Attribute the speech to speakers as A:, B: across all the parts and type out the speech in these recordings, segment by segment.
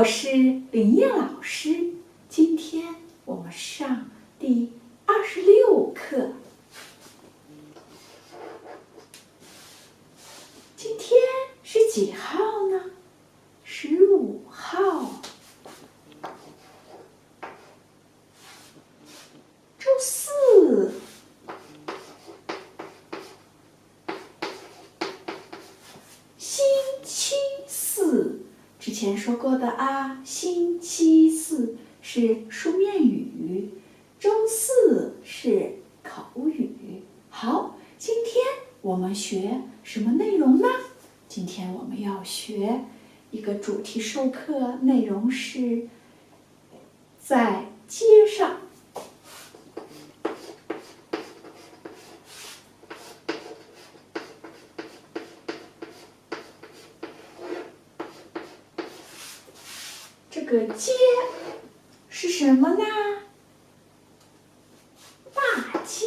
A: 是林燕老师。今天我们上第26课。今天是几号呢？15号。周四。星期四。之前说过的啊，星期四是书面语，周四是口语。好，今天我们学什么内容呢？今天我们要学一个主题授课，内容是在街上。这个街是什么呢？大街。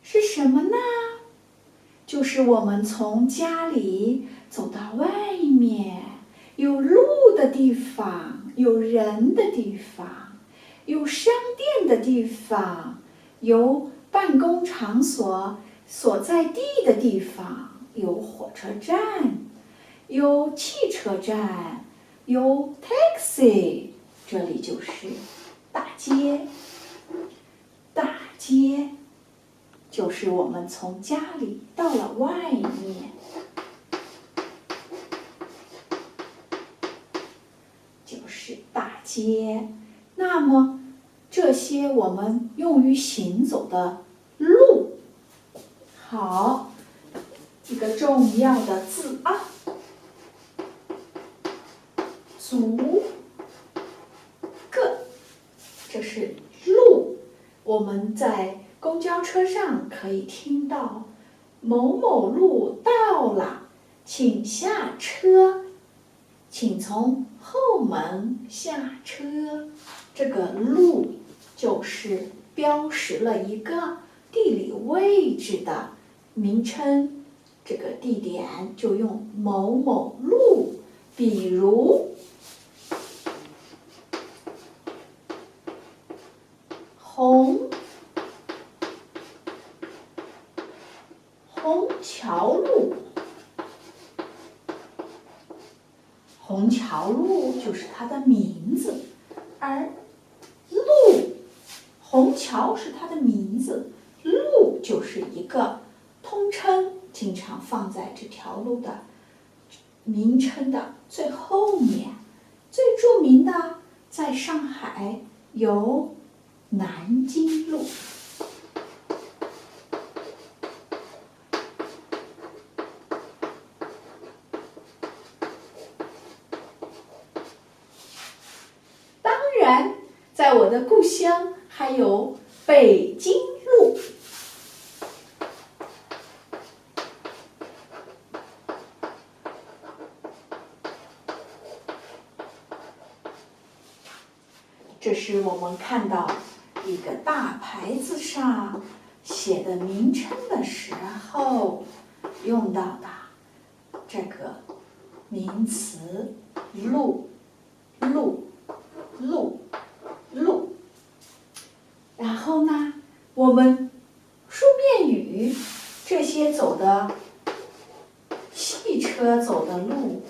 A: 是什么呢？就是我们从家里走到外面，有路的地方，有人的地方，有商店的地方，有办公场所所在地的地方，有火车站，有汽车站，有 taxi， 这里就是大街。大街就是我们从家里到了外面，就是大街。那么这些我们用于行走的路。好，一个重要的字啊，足个，这是路。我们在公交车上可以听到某某路到了，请下车，请从后门下车。这个路就是标识了一个地理位置的名称，这个地点就用某某路。比如虹桥路。虹桥路就是它的名字，而虹桥是它的名字，路就是一个通称，经常放在这条路的名称的最后面。最著名的在上海有南京路。当然，在我的故乡还有北京路。这是我们看到一个大牌子上写的名称的时候用到的这个名词路。然后呢，我们书面语这些走的汽车走的路，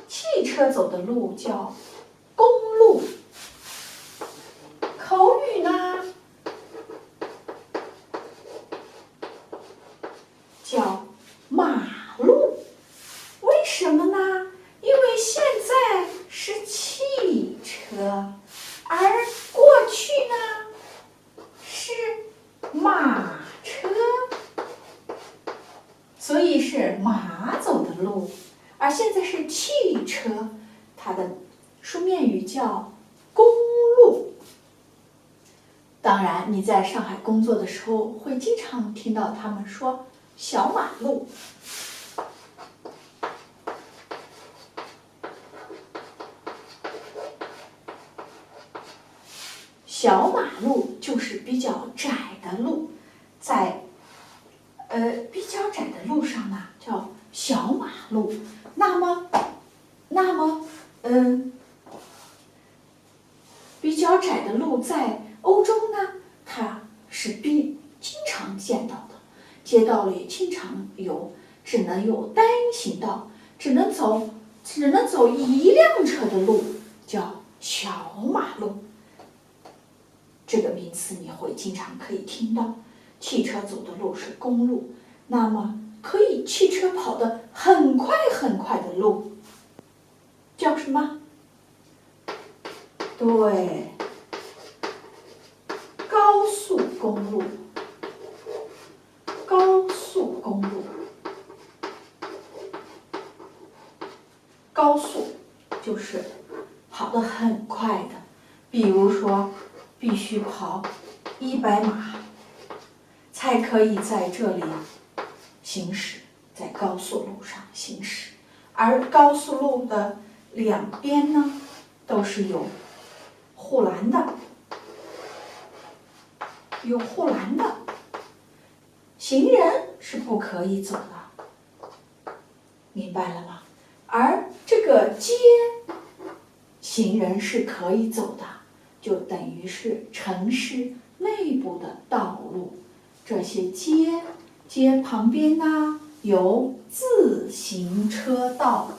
A: 汽车走的路叫公路。口语呢叫马路。为什么呢？因为现在是汽车，而过去呢是马车，所以是马走的路。而现在是汽车，它的书面语叫公路。当然，你在上海工作的时候，会经常听到他们说小马路。小马路就是比较窄的路，在比较窄的路上呢叫小马路。那么比较窄的路在欧洲呢，它是经常见到的，街道里经常有，只能有单行道，只能走一辆车的路，叫小马路。这个名词你会经常可以听到。汽车走的路是公路，那么可以汽车跑得很快很快的路叫什么？对，高速公路。高速公路，高速就是跑得很快的，比如说必须跑100码才可以在这里行驶，在高速路上行驶。而高速路的两边呢，都是有护栏的，行人是不可以走的，明白了吗？而这个街，行人是可以走的，就等于是城市内部的道路。这些街旁边呢有自行车道。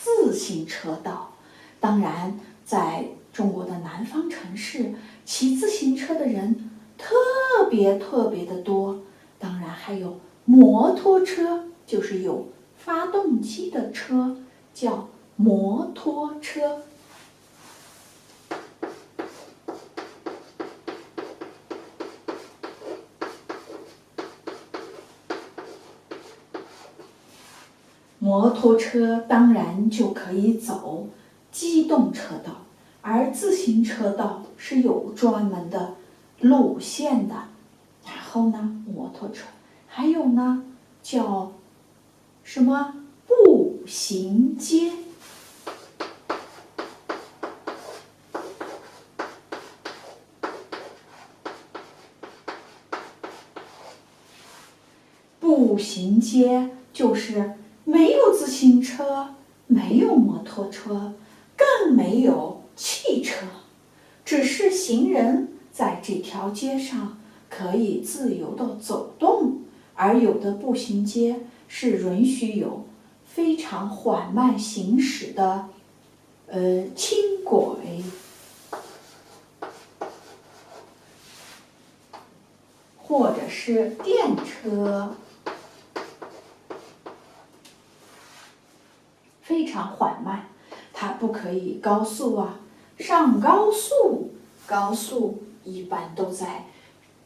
A: 自行车道，当然在中国的南方城市，骑自行车的人特别的多。当然还有摩托车，就是有发动机的车，叫摩托车。摩托车当然就可以走机动车道，而自行车道是有专门的路线的。然后呢，摩托车还有呢叫什么步行街。步行街就是没有自行车，没有摩托车，更没有汽车，只是行人在这条街上可以自由地走动。而有的步行街是允许有非常缓慢行驶的轻轨，或者是电车，非常缓慢，它不可以高速啊。上高速一般都在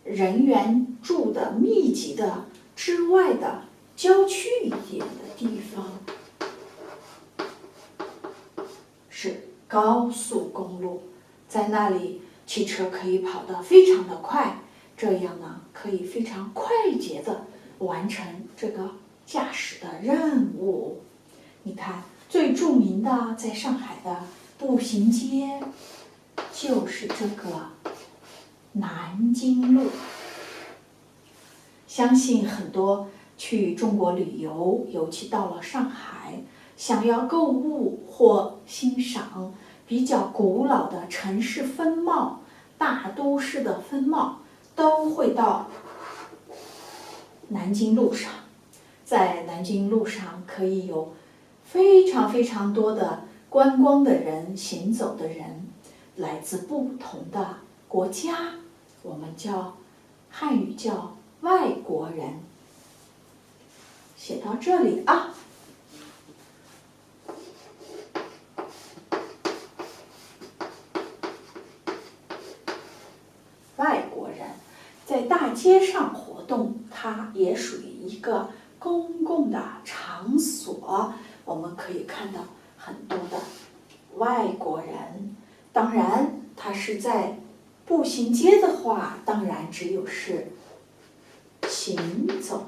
A: 人员住的密集的之外的郊区一点的地方，是高速公路，在那里汽车可以跑得非常的快，这样呢可以非常快捷的完成这个驾驶的任务。你看最著名的在上海的步行街就是这个南京路。相信很多去中国旅游，尤其到了上海，想要购物或欣赏比较古老的城市风貌、大都市的风貌，都会到南京路上。在南京路上可以有非常多的观光的人、行走的人，来自不同的国家，我们叫汉语叫外国人。写到这里啊，外国人在大街上活动，它也属于一个公共的场所，我们可以看到很多的外国人。当然他是在步行街的话，当然只有是行走，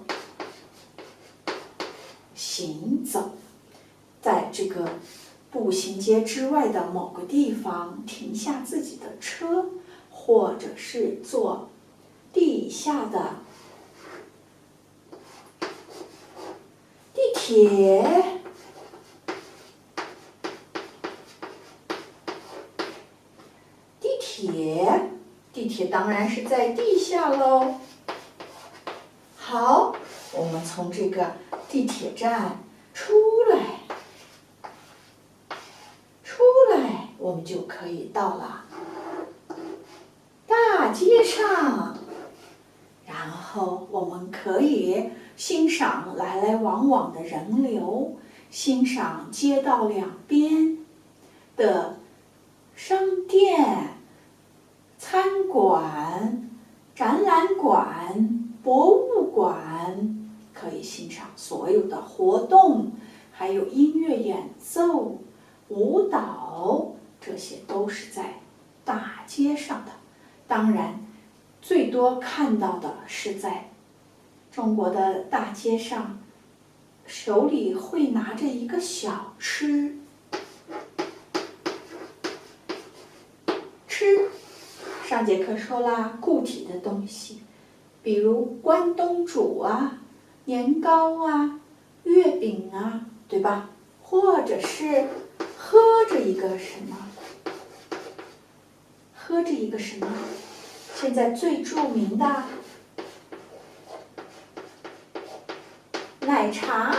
A: 行走，在这个步行街之外的某个地方停下自己的车，或者是坐地下的地铁。地铁当然是在地下喽。好，我们从这个地铁站出来，我们就可以到了大街上，然后我们可以欣赏来来往往的人流，欣赏街道两边的商店、餐馆、展览馆、博物馆，可以欣赏所有的活动，还有音乐演奏、舞蹈，这些都是在大街上的。当然，最多看到的是在中国的大街上，手里会拿着一个小吃。上节课说啦，固体的东西，比如关东煮啊、年糕啊、月饼啊，对吧？或者是喝着一个什么？现在最著名的奶茶，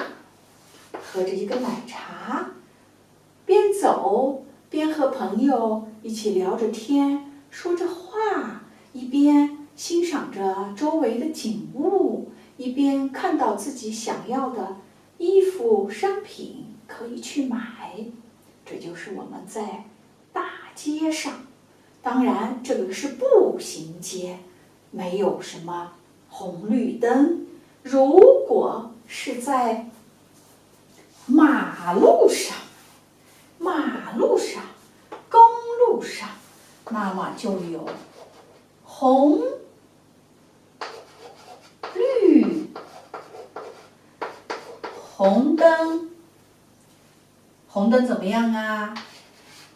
A: 喝着一个奶茶，边走边和朋友一起聊着天，说着话，一边欣赏着周围的景物，一边看到自己想要的衣服、商品可以去买。这就是我们在大街上。当然，这个是步行街，没有什么红绿灯。如果是在马路上、公路上，那么就有红、绿、红灯。红灯怎么样啊？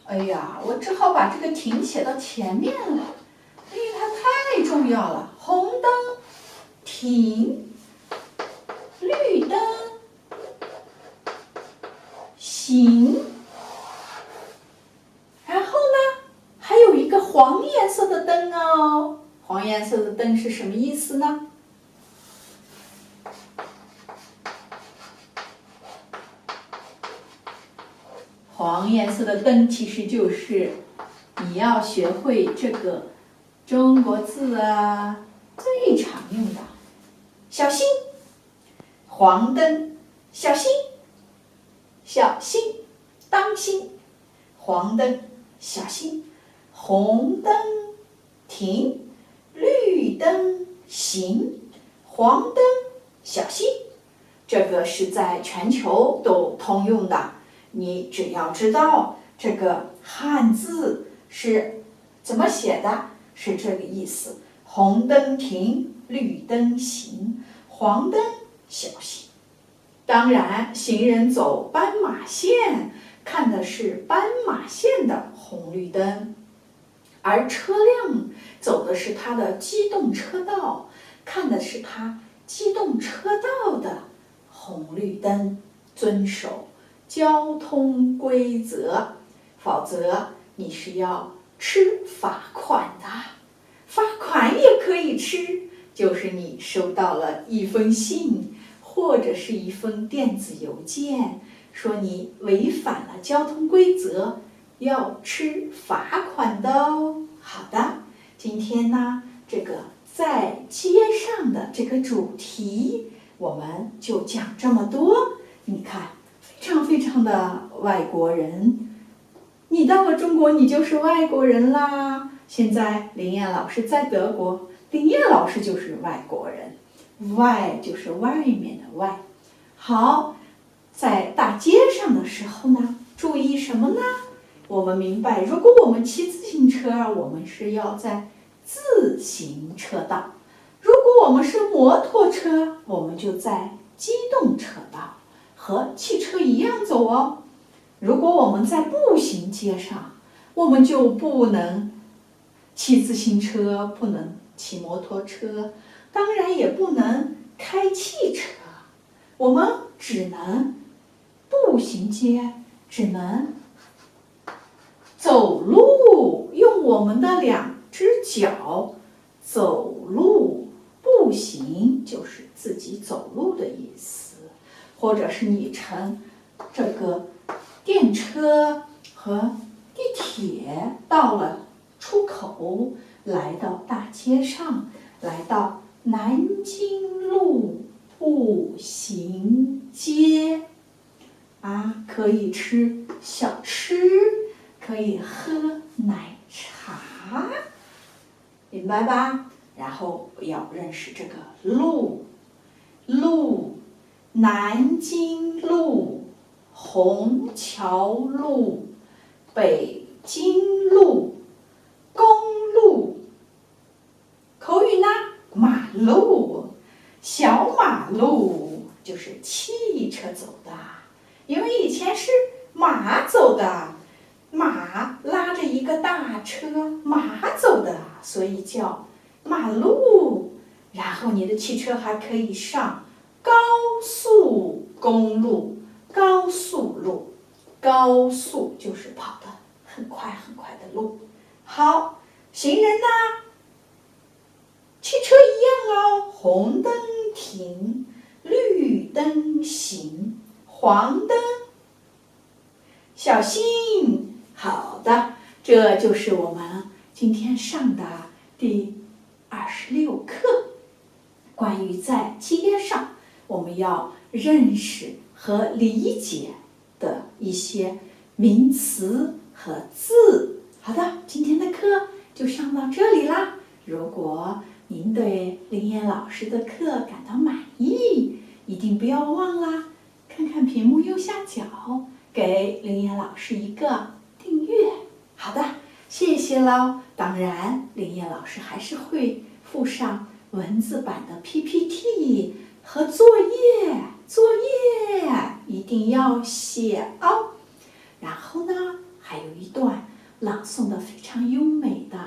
A: 哎呀，我只好把这个停写到前面了，因为它太重要了。红灯停，绿灯行。然后呢，还有一个黄颜色的灯哦。黄颜色的灯是什么意思呢？黄颜色的灯其实就是你要学会这个中国字啊，最常用的小心，黄灯小心，小心当心，黄灯小心，红灯停，绿灯行，黄灯小心。这个是在全球都通用的。你只要知道这个汉字是怎么写的，是这个意思。红灯停，绿灯行，黄灯小心。当然，行人走斑马线，看的是斑马线的红绿灯，而车辆走的是它的机动车道，看的是它机动车道的红绿灯。遵守交通规则，否则你是要吃罚款的。罚款也可以吃，就是你收到了一封信或者是一封电子邮件，说你违反了交通规则，要吃罚款的哦。好的，今天呢，这个在街上的这个主题我们就讲这么多。你看，非常的外国人，你到了中国你就是外国人啦。现在林燕老师在德国，林燕老师就是外国人，外就是外面的外。好，在大街上的时候呢，注意什么呢？我们明白，如果我们骑自行车，我们是要在自行车道；如果我我们是摩托车，我们就在机动车道，和汽车一样走哦。如果我们在步行街上，我们就不能骑自行车，不能骑摩托车，当然也不能开汽车，我们只能步行街，只能走路，用我们的两只脚走路。步行就是自己走路的意思，或者是你乘这个电车和地铁到了出口，来到大街上，来到南京路步行街啊，可以吃小吃，可以喝奶茶，明白吧？然后要认识这个路，南京路、虹桥路、北京路、公路。口语呢，马路，小马路就是汽车走的，因为以前是马走的，马拉着一个大车，马走的，所以叫马路。然后你的汽车还可以上高速公路、高速路，高速就是跑得很快很快的路。好，行人呢？汽车一样哦，红灯停，绿灯行，黄灯小心。好的，这就是我们今天上的第26课，关于在街上我们要认识和理解的一些名词和字。好的，今天的课就上到这里啦。如果您对林燕老师的课感到满意，一定不要忘啦，看看屏幕右下角，给林燕老师一个订阅。好的，谢谢喽。当然，林燕老师还是会附上文字版的 PPT 和作业，一定要写哦。然后呢，还有一段朗诵的非常优美的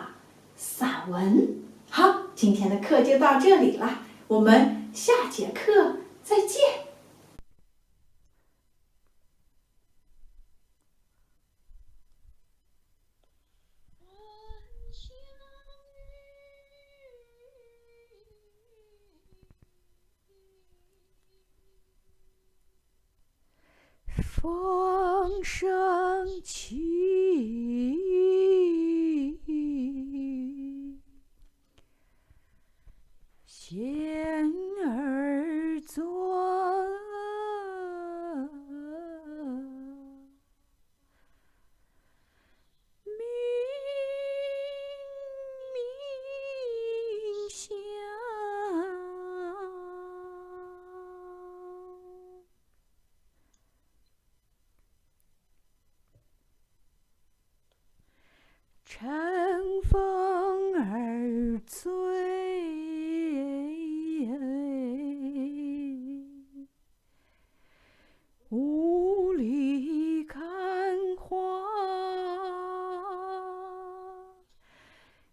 A: 散文。好，今天的课就到这里了，我们下节课再见。
B: 风声起，仙儿坐，明明响。乘风而醉，雾里看花，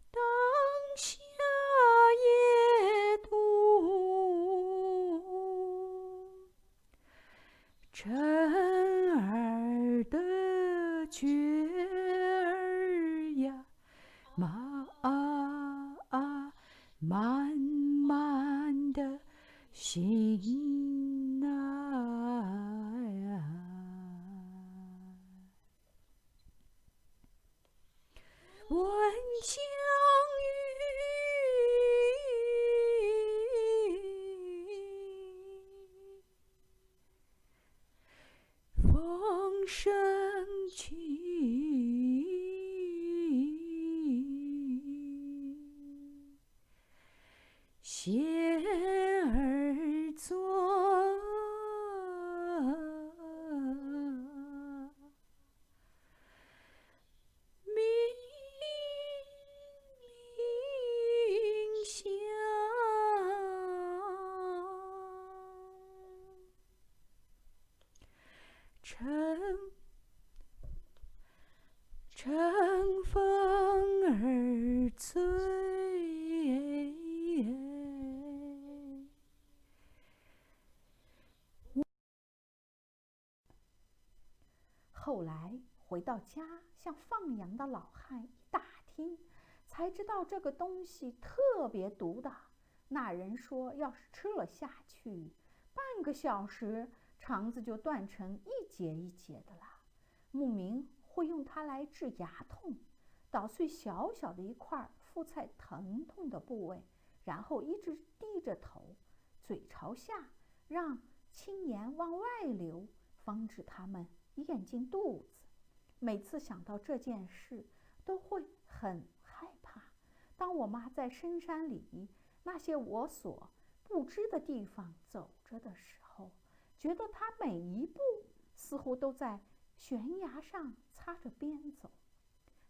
B: 当下也独，晨儿的角儿呀，慢慢的醒来，闻香雨，风声起，仙儿坐，明明响。乘风而醉。
C: 后来回到家，向放羊的老汉一打听，才知道这个东西特别毒的。那人说，要是吃了下去，半个小时肠子就断成一节一节的了。牧民会用它来治牙痛，捣碎小小的一块敷在疼痛的部位，然后一直低着头，嘴朝下，让清盐往外流，防止它们咽进肚子。每次想到这件事，都会很害怕。当我妈在深山里那些我所不知的地方走着的时候，觉得她每一步似乎都在悬崖上擦着边走。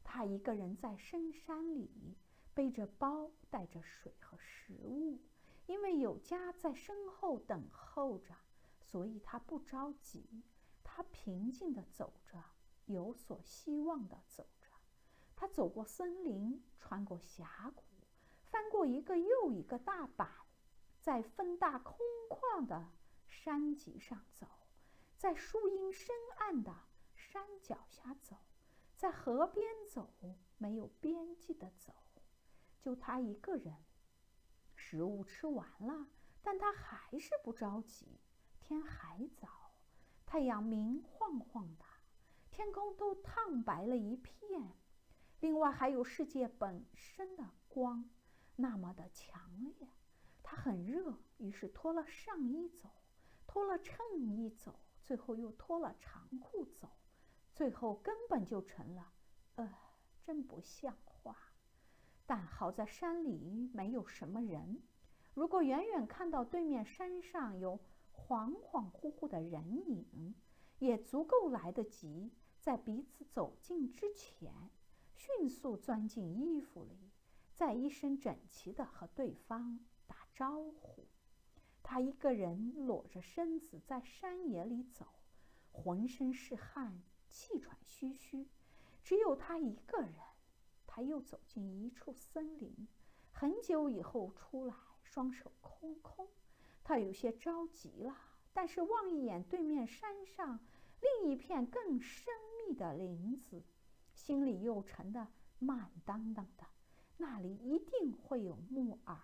C: 她一个人在深山里，背着包，带着水和食物，因为有家在身后等候着，所以她不着急。他平静地走着，有所希望地走着。他走过森林，穿过峡谷，翻过一个又一个大坂，在风大空旷的山脊上走，在树荫深暗的山脚下走，在河边走，没有边际地走。就他一个人，食物吃完了，但他还是不着急。天还早，太阳明晃晃的，天空都烫白了一片。另外还有世界本身的光，那么的强烈。他很热，于是脱了上衣走，脱了衬衣走，最后又脱了长裤走，最后根本就成了，真不像话。但好在山里没有什么人，如果远远看到对面山上有恍恍惚惚的人影，也足够来得及在彼此走近之前，迅速钻进衣服里，再一身整齐地和对方打招呼。他一个人裸着身子在山野里走，浑身是汗，气喘吁吁，只有他一个人。他又走进一处森林，很久以后出来，双手空空。他有些着急了，但是望一眼对面山上另一片更深密的林子，心里又沉得满当当的。那里一定会有木耳，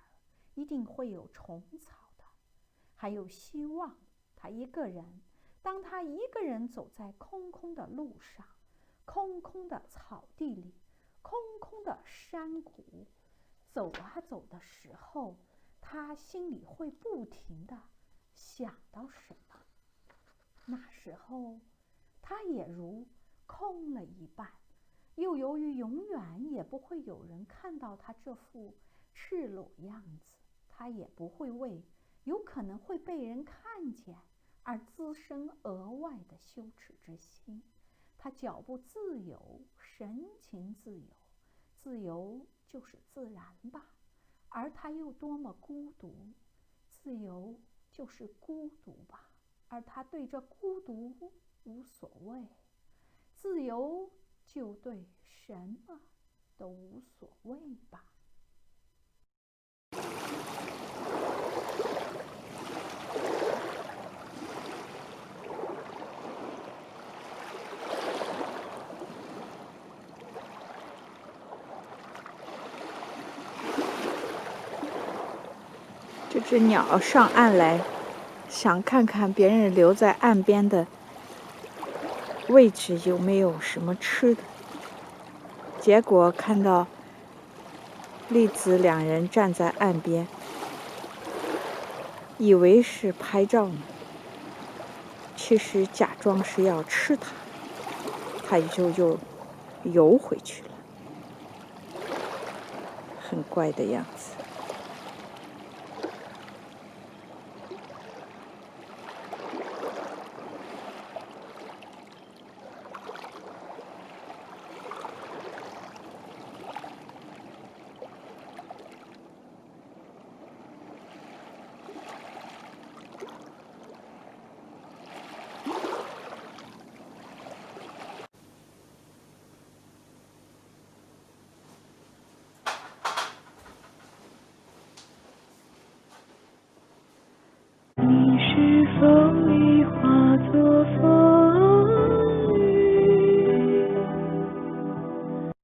C: 一定会有虫草的，还有希望。他一个人，当他一个人走在空空的路上，空空的草地里，空空的山谷，走啊走的时候，他心里会不停地想到什么。那时候他也如空了一半，又由于永远也不会有人看到他这副赤裸样子，他也不会为有可能会被人看见而滋生额外的羞耻之心。他脚步自由，神情自由，自由就是自然吧。而他又多么孤独，自由就是孤独吧。而他对这孤独无所谓，自由就对什么都无所谓吧。
A: 这只鸟上岸来，想看看别人留在岸边的位置有没有什么吃的。结果看到栗子两人站在岸边，以为是拍照呢，其实假装是要吃它，它就游回去了，很怪的样子。